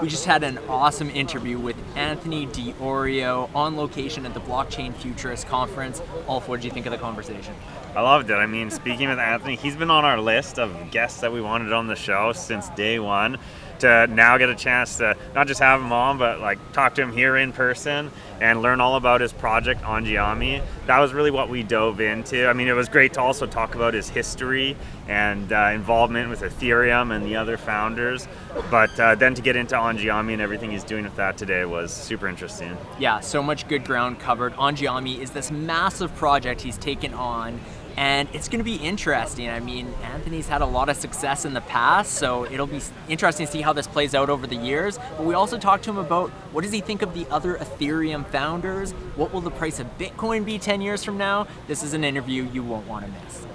We just had an awesome interview with Anthony Iorio on location at the Blockchain Futurist Conference. Ulf, what did you think of the conversation? I loved it. I mean, speaking with Anthony, he's been on our list of guests that we wanted on the show since day one. To now get a chance to not just have him on, but like talk to him here in person and learn all about his project Andiami. That was really what we dove into. I mean, it was great to also talk about his history and involvement with Ethereum and the other founders. But then to get into Andiami and everything he's doing with that today was super interesting. Yeah, so much good ground covered. Andiami is this massive project he's taken on, and it's going to be interesting. I mean, Anthony's had a lot of success in the past, so it'll be interesting to see how this plays out over the years. But we also talked to him about what does he think of the other Ethereum founders? What will the price of Bitcoin be 10 years from now? This is an interview you won't want to miss.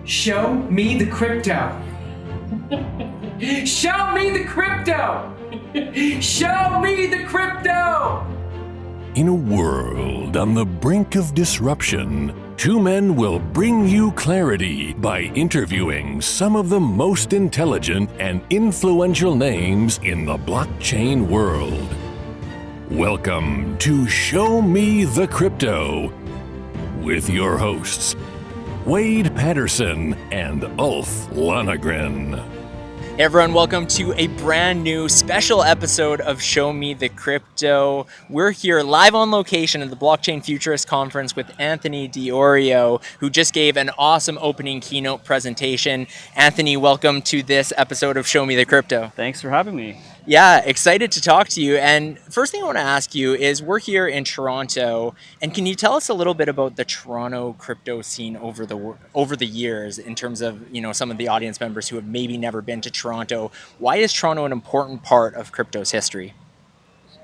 Show me the crypto. Show me the crypto. Show me the crypto. In a world on the brink of disruption, two men will bring you clarity by interviewing some of the most intelligent and influential names in the blockchain world. Welcome to Show Me the Crypto with your hosts, Wade Patterson and Ulf Lonergan. Hey everyone, welcome to a brand new special episode of Show Me the Crypto. We're here live on location at the Blockchain Futurist Conference with Anthony Iorio, who just gave an awesome opening keynote presentation. Anthony, welcome to this episode of Show Me the Crypto. Thanks for having me. Yeah, excited to talk to you. And first thing I want to ask you is, we're here in Toronto, and can you tell us a little bit about the Toronto crypto scene over the years, in terms of, you know, some of the audience members who have maybe never been to Toronto? Why is Toronto an important part of crypto's history?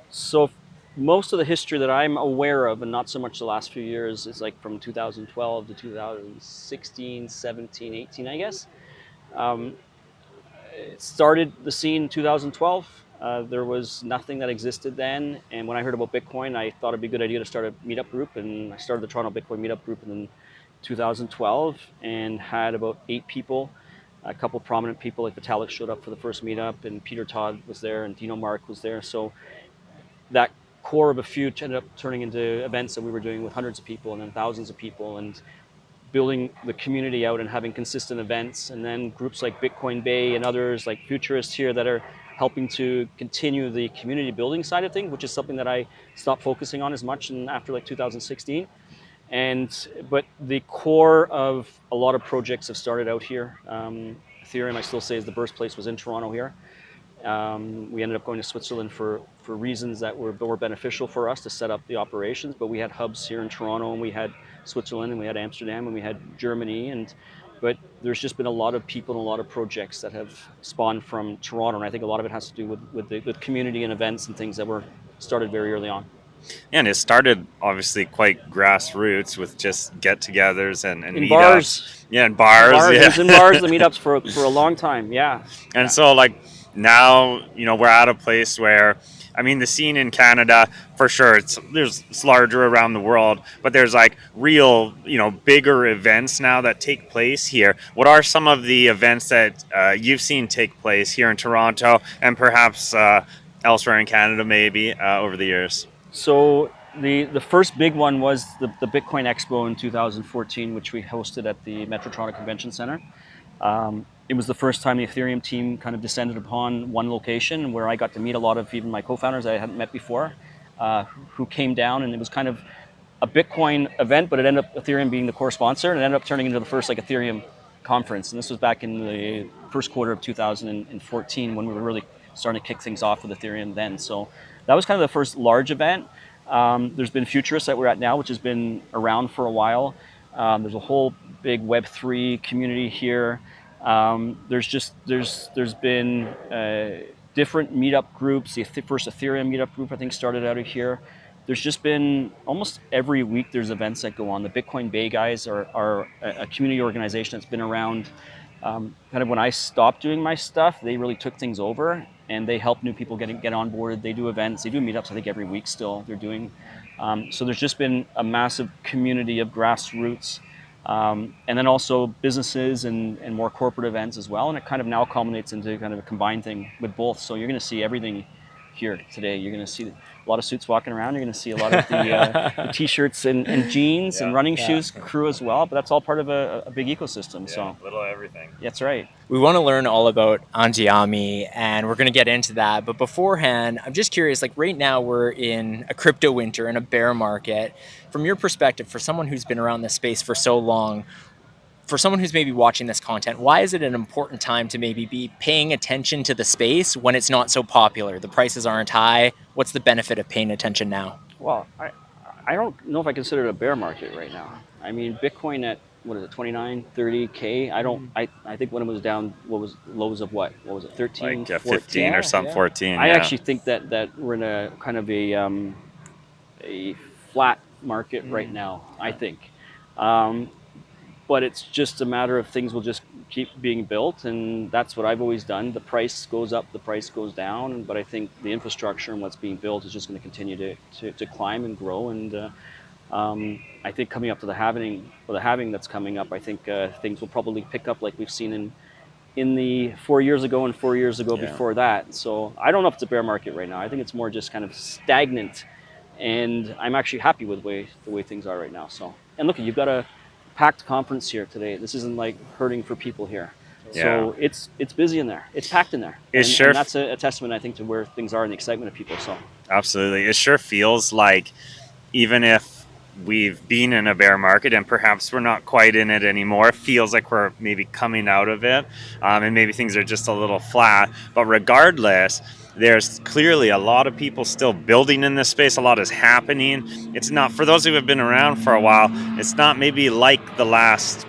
So most of the history that I'm aware of, and not so much the last few years, is like from 2012 to 2016, 17, 18, I guess. It started the scene in 2012. There was nothing that existed then, and when I heard about Bitcoin, I thought it'd be a good idea to start a meetup group, and I started the Toronto Bitcoin meetup group in 2012 and had about 8 people. A couple prominent people like Vitalik showed up for the first meetup, and Peter Todd was there, and Dino Mark was there. So that core of a few ended up turning into events that we were doing with hundreds of people and then thousands of people, and building the community out and having consistent events, and then groups like Bitcoin Bay and others like Futurists here that are helping to continue the community building side of things, which is something that I stopped focusing on as much after like 2016. But the core of a lot of projects have started out here. Ethereum, I still say, is the birthplace, was in Toronto here. We ended up going to Switzerland for reasons that were beneficial for us to set up the operations, but we had hubs here in Toronto, and we had Switzerland, and we had Amsterdam, and we had Germany, but there's just been a lot of people and a lot of projects that have spawned from Toronto, and I think a lot of it has to do with community and events and things that were started very early on. Yeah, and it started obviously quite grassroots with just get-togethers and in meetups. Bars. Yeah, in bars. It Yeah. was in bars, the meetups for a long time, yeah. And so like now, you know, we're at a place where, I mean, the scene in Canada, for sure, it's larger around the world, but there's like real, you know, bigger events now that take place here. What are some of the events that you've seen take place here in Toronto and perhaps elsewhere in Canada maybe over the years? So the first big one was the Bitcoin Expo in 2014, which we hosted at the Metro Toronto Convention Center. It was the first time the Ethereum team kind of descended upon one location, where I got to meet a lot of even my co-founders I hadn't met before, who came down, and it was kind of a Bitcoin event, but it ended up Ethereum being the core sponsor, and it ended up turning into the first like Ethereum conference. And this was back in the first quarter of 2014, when we were really starting to kick things off with Ethereum then. So that was kind of the first large event. There's been Futurists that we're at now, which has been around for a while. There's a whole big Web3 community here. There's been different meetup groups. The first Ethereum meetup group, I think, started out of here. There's just been almost every week there's events that go on. The Bitcoin Bay guys are a community organization that's been around. Kind of when I stopped doing my stuff, they really took things over, and they help new people get on board. They do events, they do meetups, I think every week still they're doing. So there's just been a massive community of grassroots And then also businesses and more corporate events as well. And it kind of now culminates into kind of a combined thing with both. So you're going to see everything here today. You're going to see a lot of suits walking around. You're going to see a lot of the t-shirts and jeans and running shoes crew as well. But that's all part of a big ecosystem. So a little everything. That's right. We want to learn all about Andiami, and we're going to get into that. But beforehand, I'm just curious, like right now we're in a crypto winter, in a bear market. From your perspective, for someone who's been around this space for so long, for someone who's maybe watching this content, why is it an important time to maybe be paying attention to the space when it's not so popular? The prices aren't high. What's the benefit of paying attention now? Well, I don't know if I consider it a bear market right now. I mean, Bitcoin at, what is it, 29, 30K? I think when it was down, what was lows of what? What was it, 13, Like 14? 15 or some 14. I actually think that we're in a kind of a flat market right now, I think. But it's just a matter of things will just keep being built, and that's what I've always done. The price goes up, the price goes down, but I think the infrastructure and what's being built is just going to continue to climb and grow. And I think coming up to the halving that's coming up, I think things will probably pick up like we've seen in the 4 years ago and 4 years ago before that. So I don't know if it's a bear market right now. I think it's more just kind of stagnant, and I'm actually happy with the way things are right now. So, and look, you've got a packed conference here today. This isn't like hurting for people here. So it's busy in there. It's packed in there. And that's a testament, I think, to where things are and the excitement of people. So absolutely. It sure feels like even if we've been in a bear market and perhaps we're not quite in it anymore, it feels like we're maybe coming out of it, and maybe things are just a little flat. But regardless, there's clearly a lot of people still building in this space. A lot is happening. It's not, for those who have been around for a while, it's not maybe like the last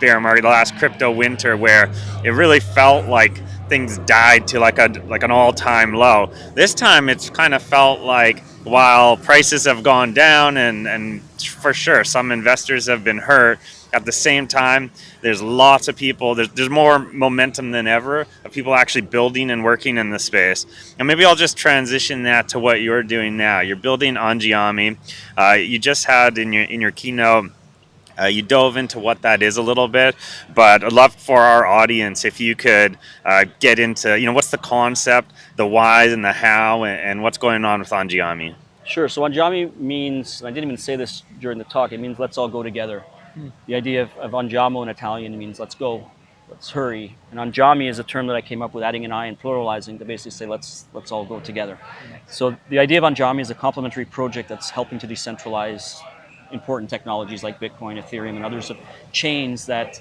bear market, the last crypto winter, where it really felt like things died to like an all-time low. This time it's kind of felt like while prices have gone down and for sure some investors have been hurt, at the same time, there's lots of people, there's more momentum than ever of people actually building and working in the space. And maybe I'll just transition that to what you're doing now. You're building Andiami. You just had in your keynote, you dove into what that is a little bit, but I'd love for our audience if you could get into, what's the concept, the why and the how, and what's going on with Andiami. Sure. So Andiami means, and I didn't even say this during the talk, it means let's all go together. The idea of Andiamo in Italian means let's go, let's hurry. And Andiami is a term that I came up with, adding an I and pluralizing to basically say let's all go together. So the idea of Andiami is a complementary project that's helping to decentralize important technologies like Bitcoin, Ethereum, and others of chains that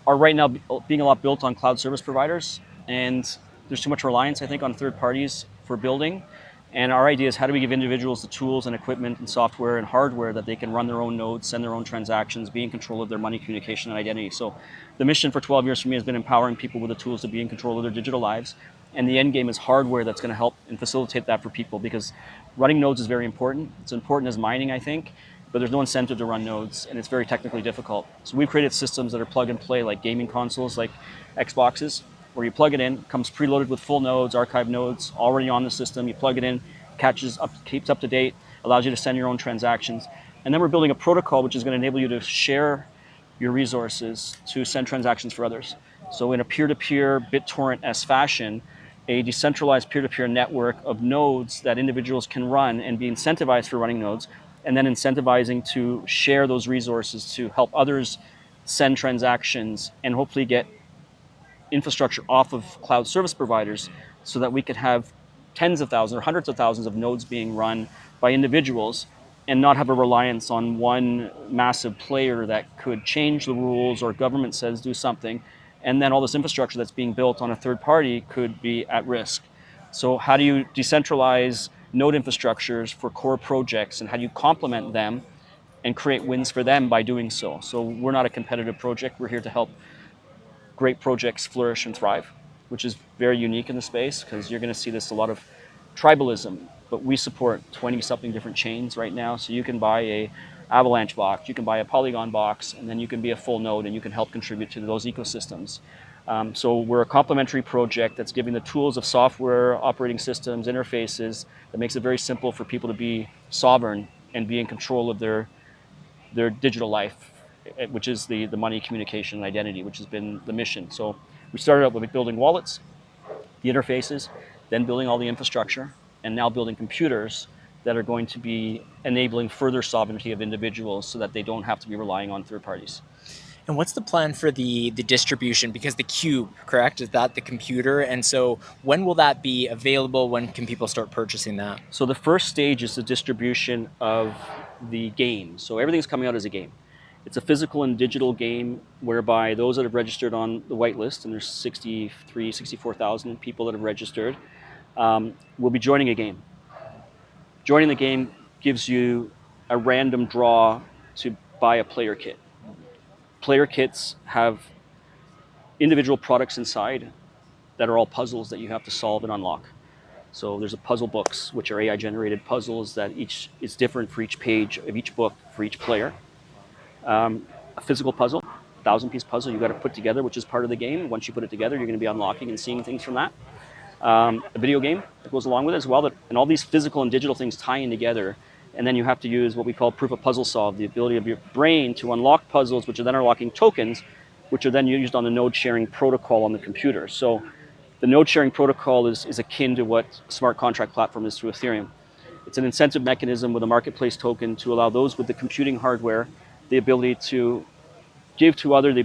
are right now being a lot built on cloud service providers. And there's too much reliance, I think, on third parties for building. And our idea is how do we give individuals the tools and equipment and software and hardware that they can run their own nodes, send their own transactions, be in control of their money, communication, and identity. So the mission for 12 years for me has been empowering people with the tools to be in control of their digital lives. And the end game is hardware that's going to help and facilitate that for people, because running nodes is very important. It's important as mining, I think, but there's no incentive to run nodes, and it's very technically difficult. So we've created systems that are plug and play, like gaming consoles, like Xboxes, where you plug it in, comes preloaded with full nodes, archive nodes, already on the system. You plug it in, catches up, keeps up to date, allows you to send your own transactions. And then we're building a protocol which is going to enable you to share your resources to send transactions for others. So in a peer-to-peer BitTorrent-esque fashion, a decentralized peer-to-peer network of nodes that individuals can run and be incentivized for running nodes, and then incentivizing to share those resources to help others send transactions and hopefully get infrastructure off of cloud service providers so that we could have tens of thousands or hundreds of thousands of nodes being run by individuals and not have a reliance on one massive player that could change the rules, or government says do something, and then all this infrastructure that's being built on a third party could be at risk. So how do you decentralize node infrastructures for core projects, and how do you complement them and create wins for them by doing so? So we're not a competitive project. We're here to help great projects flourish and thrive, which is very unique in the space, because you're going to see this a lot of tribalism, but we support 20-something different chains right now. So you can buy a Avalanche box, you can buy a Polygon box, and then you can be a full node and you can help contribute to those ecosystems. So we're a complementary project that's giving the tools of software, operating systems, interfaces that makes it very simple for people to be sovereign and be in control of their digital life which is the money, communication, and identity, which has been the mission. So we started out with building wallets, the interfaces, then building all the infrastructure, and now building computers that are going to be enabling further sovereignty of individuals so that they don't have to be relying on third parties. And what's the plan for the distribution? Because the cube, correct, is that the computer? And so when will that be available? When can people start purchasing that? So the first stage is the distribution of the game. So everything's coming out as a game. It's a physical and digital game whereby those that have registered on the whitelist, and there's 64,000 people that have registered, will be joining a game. Joining the game gives you a random draw to buy a player kit. Player kits have individual products inside that are all puzzles that you have to solve and unlock. So there's a puzzle books, which are AI generated puzzles that each is different for each page of each book for each player. A physical puzzle, 1,000-piece puzzle you got to put together, which is part of the game. Once you put it together, you're going to be unlocking and seeing things from that. A video game that goes along with it as well, and all these physical and digital things tie in together. And then you have to use what we call proof of puzzle solve, the ability of your brain to unlock puzzles, which are then unlocking tokens, which are then used on the node sharing protocol on the computer. So the node sharing protocol is akin to what smart contract platform is through Ethereum. It's an incentive mechanism with a marketplace token to allow those with the computing hardware the ability to give to others the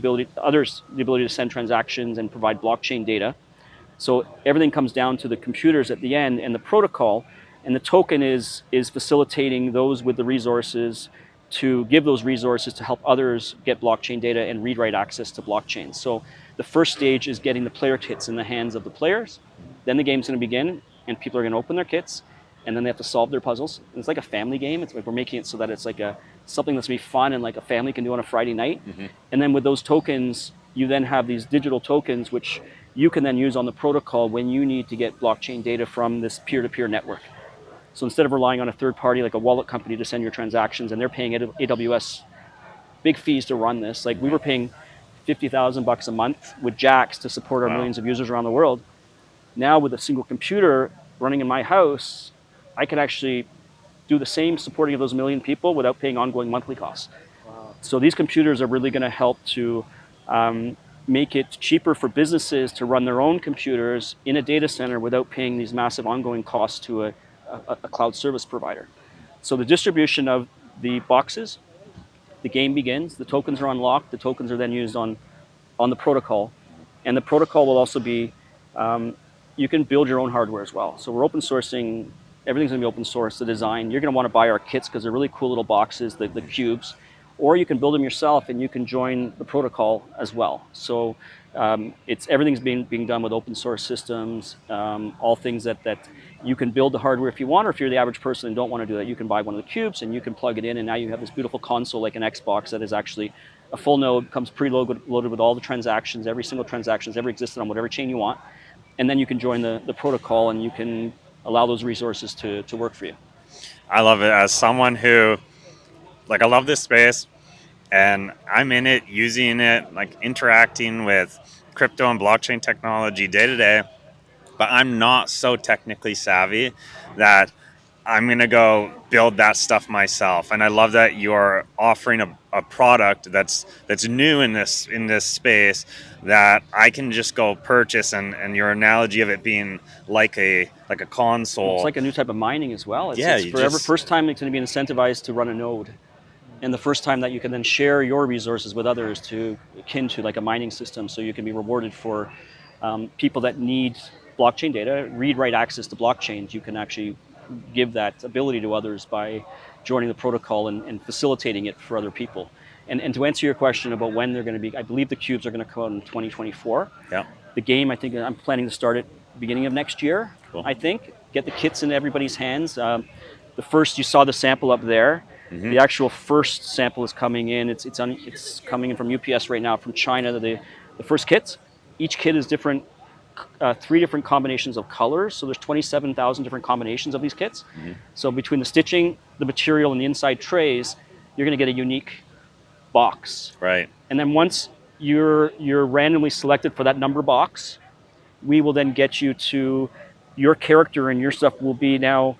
ability to send transactions and provide blockchain data. So everything comes down to the computers at the end and the protocol. And the token is facilitating those with the resources to give those resources to help others get blockchain data and read-write access to blockchain. So the first stage is getting the player kits in the hands of the players. Then the game's going to begin, and people are going to open their kits, and then they have to solve their puzzles. And it's like a family game. It's like we're making it so that it's like something that's going to be fun and like a family can do on a Friday night. Mm-hmm. And then with those tokens, you then have these digital tokens, which you can then use on the protocol when you need to get blockchain data from this peer-to-peer network. So instead of relying on a third party like a wallet company to send your transactions, and they're paying AWS big fees to run this, like we were paying $50,000 a month with Jaxx to support our millions of users around the world. Now with a single computer running in my house, I can actually do the same supporting of those million people without paying ongoing monthly costs. Wow. So these computers are really going to help to make it cheaper for businesses to run their own computers in a data center without paying these massive ongoing costs to a cloud service provider. So the distribution of the boxes, the game begins, the tokens are unlocked, the tokens are then used on the protocol. And the protocol will also be, you can build your own hardware as well. So we're open sourcing, everything's gonna be open source, the design. You're gonna wanna buy our kits because they're really cool little boxes, the cubes, or you can build them yourself and you can join the protocol as well. So everything's being done with open source systems, all things that you can build the hardware if you want, or if you're the average person and don't want to do that, you can buy one of the cubes and you can plug it in, and now you have this beautiful console like an Xbox that is actually a full node, comes preloaded with all the transactions, every single transaction that's ever existed on whatever chain you want, and then you can join the protocol and you can allow those resources to work for you. I love it. As someone who, I love this space, and I'm in it, using it, interacting with crypto and blockchain technology day to day, but I'm not so technically savvy that I'm going to go build that stuff myself. And I love that you're offering a product that's new in this space that I can just go purchase, and your analogy of it being like a console. It's like a new type of mining as well. It's first time it's going to be incentivized to run a node. And the first time that you can then share your resources with others akin to like a mining system, so you can be rewarded for people that need blockchain data, read-write access to blockchains. You can actually give that ability to others by joining the protocol and facilitating it for other people. And to answer your question about when they're going to be, I believe the cubes are going to come out in 2024. Yeah. The game, I think I'm planning to start it beginning of next year. Cool. I think get the kits in everybody's hands. The first, you saw the sample up there. Mm-hmm. The actual first sample is coming in. It's coming in from UPS right now from China. The first kits. Each kit is different. 3 different combinations of colors. So there's 27,000 different combinations of these kits. Mm-hmm. So between the stitching, the material, and the inside trays, you're going to get a unique box. Right. And then once you're randomly selected for that number box, we will then get you to your character, and your stuff will be now,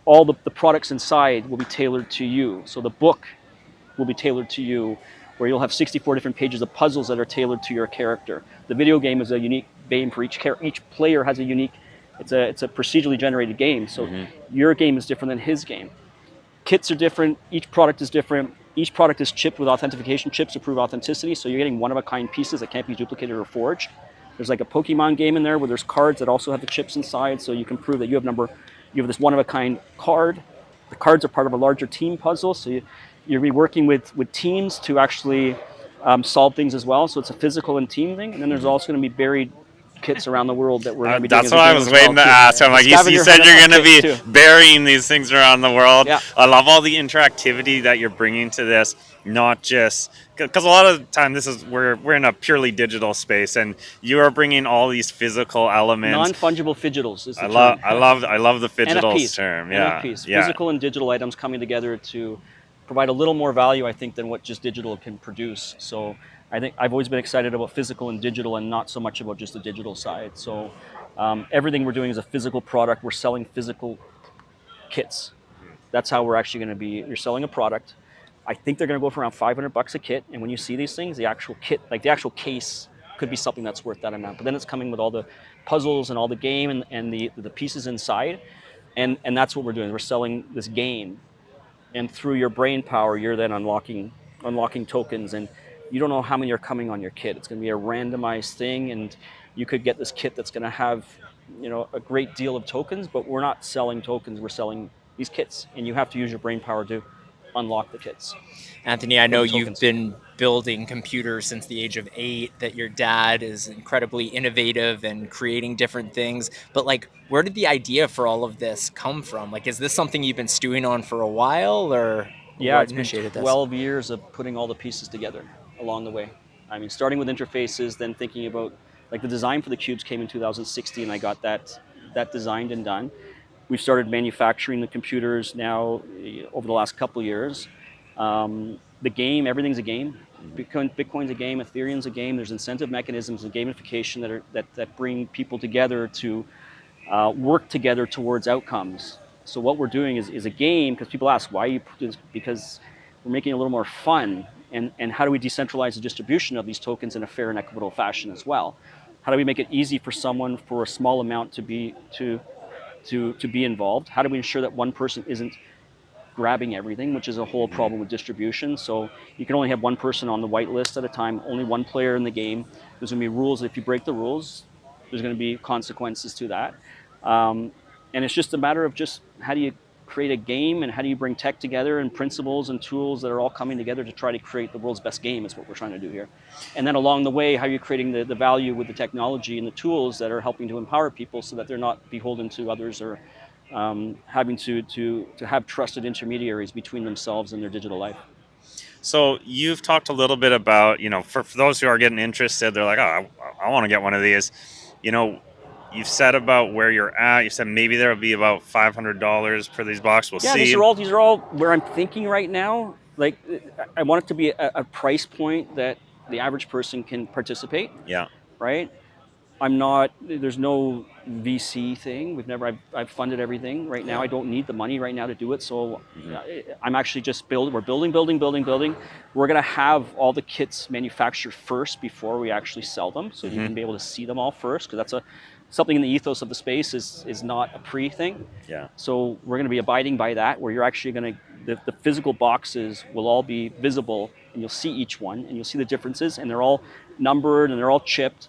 all the products inside will be tailored to you. So the book will be tailored to you, where you'll have 64 different pages of puzzles that are tailored to your character. The video game is a unique game for each character. Each player has a unique, it's a procedurally generated game. So your game is different than his game. Kits are different. Each product is different. Each product is chipped with authentication chips to prove authenticity. So you're getting one-of-a-kind pieces that can't be duplicated or forged. There's like a Pokemon game in there where there's cards that also have the chips inside, so you can prove that you have this one-of-a-kind card. The cards are part of a larger team puzzle, so you'll be working with teams to actually solve things as well. So it's a physical and team thing. And then there's also going to be buried kits around the world that we're going to be doing. That's what I was waiting to ask. I'm like, you said you're going to be burying these things around the world. Yeah. I love all the interactivity that you're bringing to this, not just because a lot of the time we're in a purely digital space, and you are bringing all these physical elements. Non-fungible fidgetals is the term. I love the fidgetals term. Yeah. NFTs, physical and digital items coming together to provide a little more value, I think, than what just digital can produce. So I think I've always been excited about physical and digital, and not so much about just the digital side. So everything we're doing is a physical product. We're selling physical kits. That's how we're actually going to be. You're selling a product. I think they're going to go for around $500 a kit. And when you see these things, the actual kit, like the actual case, could be something that's worth that amount. But then it's coming with all the puzzles and all the game and the pieces inside. And that's what we're doing. We're selling this game. And through your brain power, you're then unlocking tokens. And you don't know how many are coming on your kit. It's going to be a randomized thing, and you could get this kit that's going to have, a great deal of tokens. But we're not selling tokens. We're selling these kits, and you have to use your brain power to unlock the kits. Anthony, I know you've been building computers since the age of 8, that your dad is incredibly innovative and creating different things. But where did the idea for all of this come from? Is this something you've been stewing on for a while, or what initiated this? 12 years of putting all the pieces together along the way. I mean, starting with interfaces, then thinking about, the design for the cubes came in 2016. I got that designed and done. We've started manufacturing the computers now over the last couple of years. The game, everything's a game. Bitcoin's a game, Ethereum's a game. There's incentive mechanisms and gamification that bring people together to work together towards outcomes. So what we're doing is a game, because people ask, why you do this? Because we're making it a little more fun. And how do we decentralize the distribution of these tokens in a fair and equitable fashion as well? How do we make it easy for someone for a small amount to be involved? How do we ensure that one person isn't grabbing everything, which is a whole problem with distribution? So you can only have one person on the whitelist at a time, only one player in the game. There's going to be rules. If you break the rules, there's going to be consequences to that. And it's just a matter of just how do you create a game, and how do you bring tech together and principles and tools that are all coming together to try to create the world's best game is what we're trying to do here. And then along the way, how are you creating the value with the technology and the tools that are helping to empower people so that they're not beholden to others, or having to have trusted intermediaries between themselves and their digital life. So you've talked a little bit about, for those who are getting interested, they're like, oh, I want to get one of these. You've said about where you're at. You said maybe there will be about $500 per these boxes. We'll see. Yeah, these are all where I'm thinking right now. I want it to be a price point that the average person can participate. Yeah. Right? There's no VC thing. I've funded everything right now. I don't need the money right now to do it. So I'm actually just we're building. We're going to have all the kits manufactured first before we actually sell them. So you can be able to see them all first, because that's something in the ethos of the space is not a pre thing. Yeah. So we're going to be abiding by that, where you're actually going to, the physical boxes will all be visible, and you'll see each one, and you'll see the differences, and they're all numbered and they're all chipped.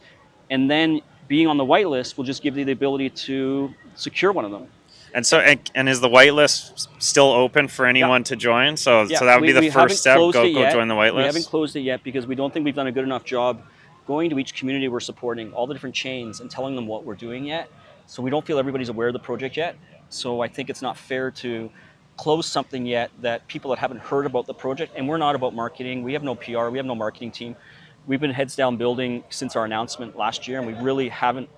And then being on the whitelist will just give you the ability to secure one of them. And so, and is the whitelist still open for anyone to join? So that would be the first step. Go join the whitelist. We haven't closed it yet because we don't think we've done a good enough job going to each community we're supporting, all the different chains, and telling them what we're doing yet. So we don't feel everybody's aware of the project yet. So I think it's not fair to close something yet that people that haven't heard about the project, and we're not about marketing. We have no PR. We have no marketing team. We've been heads down building since our announcement last year, and we really haven't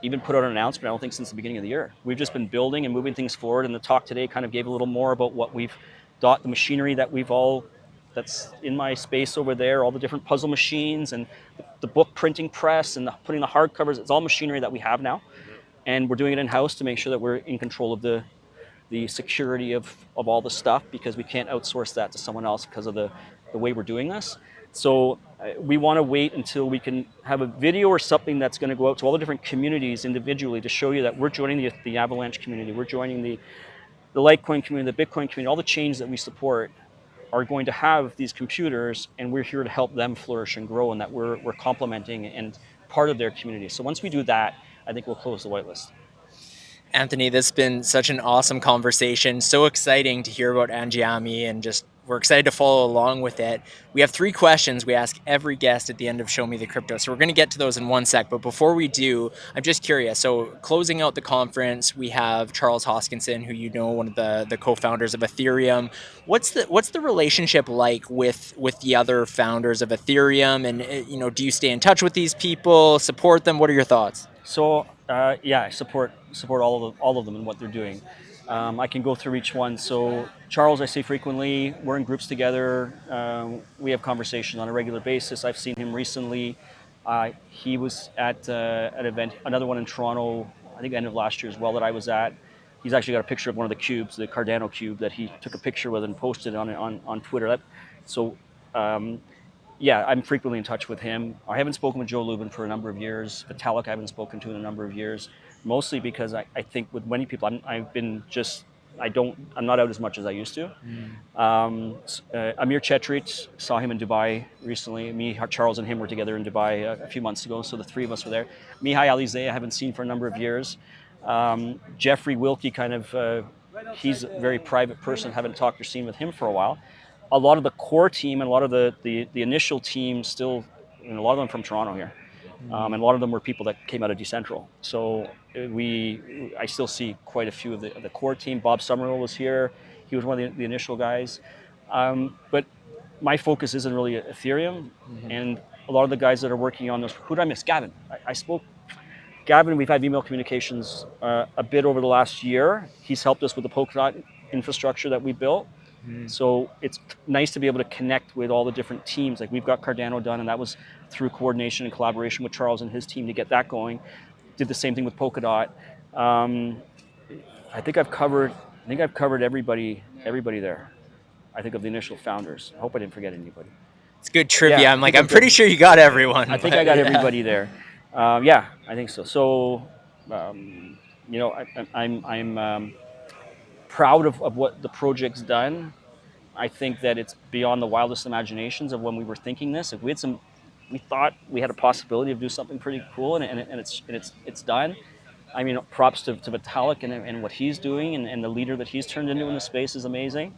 even put out an announcement, I don't think, since the beginning of the year. We've just been building and moving things forward, and the talk today kind of gave a little more about what we've got, the machinery that that's in my space over there, all the different puzzle machines and the book printing press and putting the hardcovers. It's all machinery that we have now, and we're doing it in-house to make sure that we're in control of the the security of all the stuff, because we can't outsource that to someone else because of the way we're doing this. So we want to wait until we can have a video or something that's going to go out to all the different communities individually to show you that we're joining the Avalanche community, we're joining the Litecoin community, the Bitcoin community, all the chains that we support are going to have these computers, and we're here to help them flourish and grow, and that we're complementing and part of their community. So once we do that, I think we'll close the whitelist. Anthony, this has been such an awesome conversation. So exciting to hear about Andiami, and just we're excited to follow along with it. We have 3 questions we ask every guest at the end of Show Me the Crypto. So we're going to get to those in one sec. But before we do, I'm just curious. So closing out the conference, we have Charles Hoskinson, who you know, one of the co-founders of Ethereum. What's the relationship like with the other founders of Ethereum? And do you stay in touch with these people, support them? What are your thoughts? So yeah, I support all of them and what they're doing. I can go through each one. So Charles, I see frequently. We're in groups together. We have conversations on a regular basis. I've seen him recently. He was at an event, another one in Toronto, I think end of last year as well, that I was at. He's actually got a picture of one of the cubes, the Cardano cube, that he took a picture with and posted on Twitter. Yeah, I'm frequently in touch with him. I haven't spoken with Joe Lubin for a number of years. Vitalik I haven't spoken to in a number of years, mostly because I think with many people, I'm not out as much as I used to. Amir Chetrit, saw him in Dubai recently. Me, Charles, and him were together in Dubai a few months ago, so the 3 of us were there. Mihai Alizé I haven't seen for a number of years. Jeffrey Wilkie, he's a very private person, haven't talked or seen with him for a while. A lot of the core team and a lot of the initial team still, a lot of them from Toronto here. And a lot of them were people that came out of Decentral. So I still see quite a few of the core team. Bob Summerall was here. He was one of the initial guys. But my focus isn't really Ethereum. And a lot of the guys that are working on this, who did I miss? Gavin. I spoke. Gavin, we've had email communications a bit over the last year. He's helped us with the Polkadot infrastructure that we built. So it's nice to be able to connect with all the different teams. Like we've got Cardano done, and that was through coordination and collaboration with Charles and his team to get that going. Did the same thing with Polkadot. I think I've covered everybody there. I think of the initial founders. I hope I didn't forget anybody. It's good trivia. Yeah, I'm pretty sure you got everyone. I think I got everybody there. Yeah, I think so. So, I'm proud of what the project's done. I think that it's beyond the wildest imaginations of when we were thinking this. If we thought we had a possibility of doing something pretty cool, and it's done. I mean, props to Vitalik and what he's doing, and the leader that he's turned into in the space is amazing.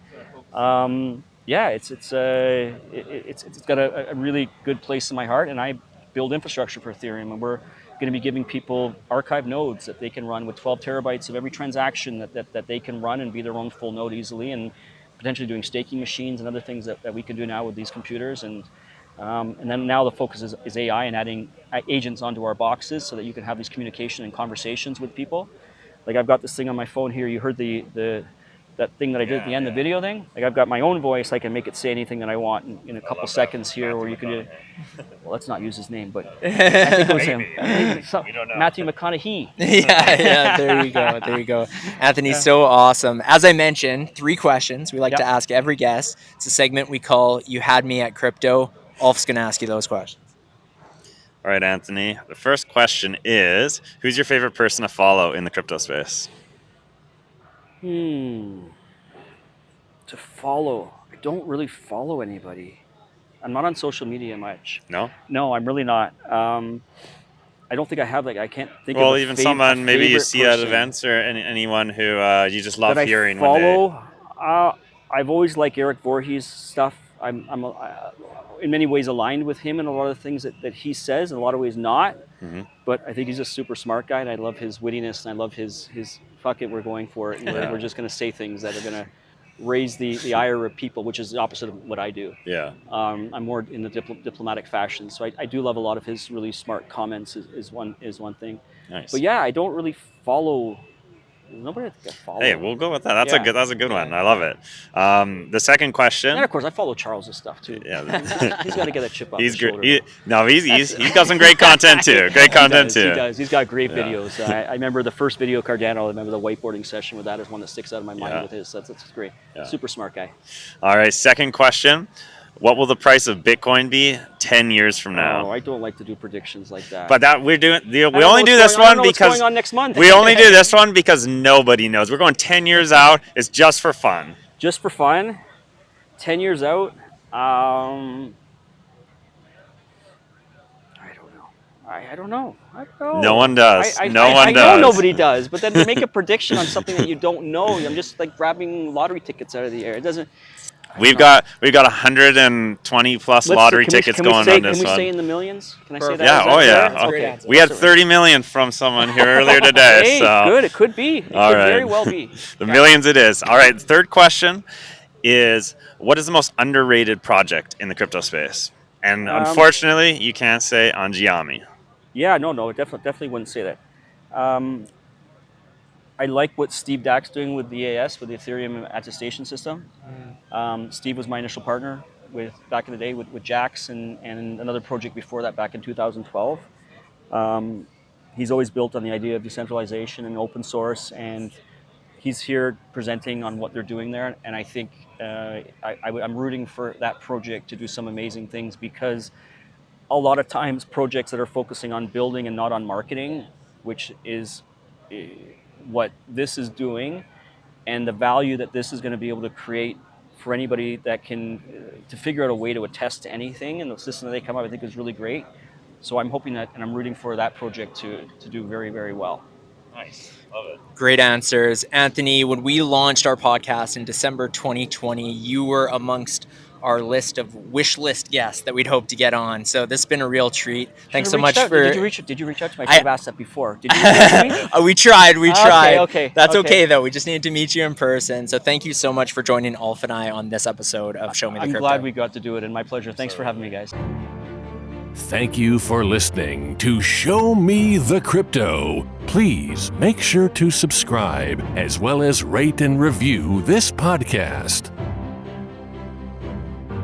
Yeah, it's got a really good place in my heart, and I build infrastructure for Ethereum, and we're going to be giving people archive nodes that they can run with 12 terabytes of every transaction that they can run and be their own full node easily, and potentially doing staking machines and other things that we can do now with these computers. And then now the focus is AI and adding agents onto our boxes so that you can have these communication and conversations with people. Like I've got this thing on my phone here. You heard that thing that I did at the end, the video thing. Like I've got my own voice. I can make it say anything that I want in a couple seconds here, or you can do. Well, let's not use his name, but I think it was him. We don't know. Matthew McConaughey. Yeah. There you go. Anthony's so awesome. As I mentioned, 3 questions we like to ask every guest. It's a segment we call "You Had Me at Crypto." Ulf's gonna ask you those questions. All right, Anthony. The first question is, who's your favorite person to follow in the crypto space? To follow. I don't really follow anybody. I'm not on social media much. No? No, I'm really not. I don't think I have, I can't think of Well, even someone maybe you see at events, or anyone who you just love hearing one day. Follow? I've always liked Eric Voorhees' stuff. I'm in many ways aligned with him in a lot of things that he says, in a lot of ways not. Mm-hmm. But I think he's a super smart guy, and I love his wittiness, and I love his fuck it, we're going for it. We're just going to say things that are going to raise the ire of people, which is the opposite of what I do. Yeah. I'm more in the diplomatic fashion. So I do love a lot of his really smart comments is one thing. Nice. But yeah, I don't really follow nobody I think I follow. Hey, we'll go with that. That's Yeah. a good one. I love it. The second question. And of course, I follow Charles's stuff too. Yeah. He's got to get a chip off He's his great. shoulder. He's got some great content too. Great content He too. does. He's got great videos. I remember the first video Cardano. I remember the whiteboarding session with that is one that sticks out of my mind with his. That's great. Yeah. Super smart guy. All right. Second question. What will the price of Bitcoin be 10 years from now? Oh, I don't like to do predictions like that. But that we I only do this one what's because going on next month. we only do this one because nobody knows. We're going 10 years out. It's just for fun. Just for fun. 10 years out. I don't know. No one does. No one I does. know nobody does. But then to make a prediction on something that you don't know, I'm just like grabbing lottery tickets out of the air. It doesn't. We've got 120 plus lottery tickets going on this one. Can we one. say in the millions? Can I say that? Yeah. Is that Oh fair? yeah. That's a great Okay. answer. We had 30 million from someone here earlier today. Hey, so good. It could be. It All could right. very well be. the millions it is. All right. Third question is, what is the most underrated project in the crypto space? And unfortunately, you can't say Andiami. Yeah, no, definitely wouldn't say that. I like what Steve Dack's doing with the EAS, with the Ethereum attestation system. Steve was my initial partner back in the day with Jaxx and another project before that back in 2012. He's always built on the idea of decentralization and open source, and he's here presenting on what they're doing there. And I think I'm rooting for that project to do some amazing things, because a lot of times projects that are focusing on building and not on marketing, which is what this is doing, and the value that this is going to be able to create for anybody that can to figure out a way to attest to anything, and the system that they come up, I think is really great. So I'm hoping that, and I'm rooting for that project to do very, very well. Nice. Love it. Great answers. Anthony, when we launched our podcast in December 2020, you were amongst our list of wish list guests that we'd hope to get on. So this has been a real treat. Thanks so much for... Did you reach out to me? I should have asked that before. Did you reach out to me? We tried. Okay. That's okay though. We just needed to meet you in person. So thank you so much for joining Alf and I on this episode of Show Me the Crypto. I'm glad we got to do it, and my pleasure. Thanks for having me, guys. Thank you for listening to Show Me the Crypto. Please make sure to subscribe as well as rate and review this podcast.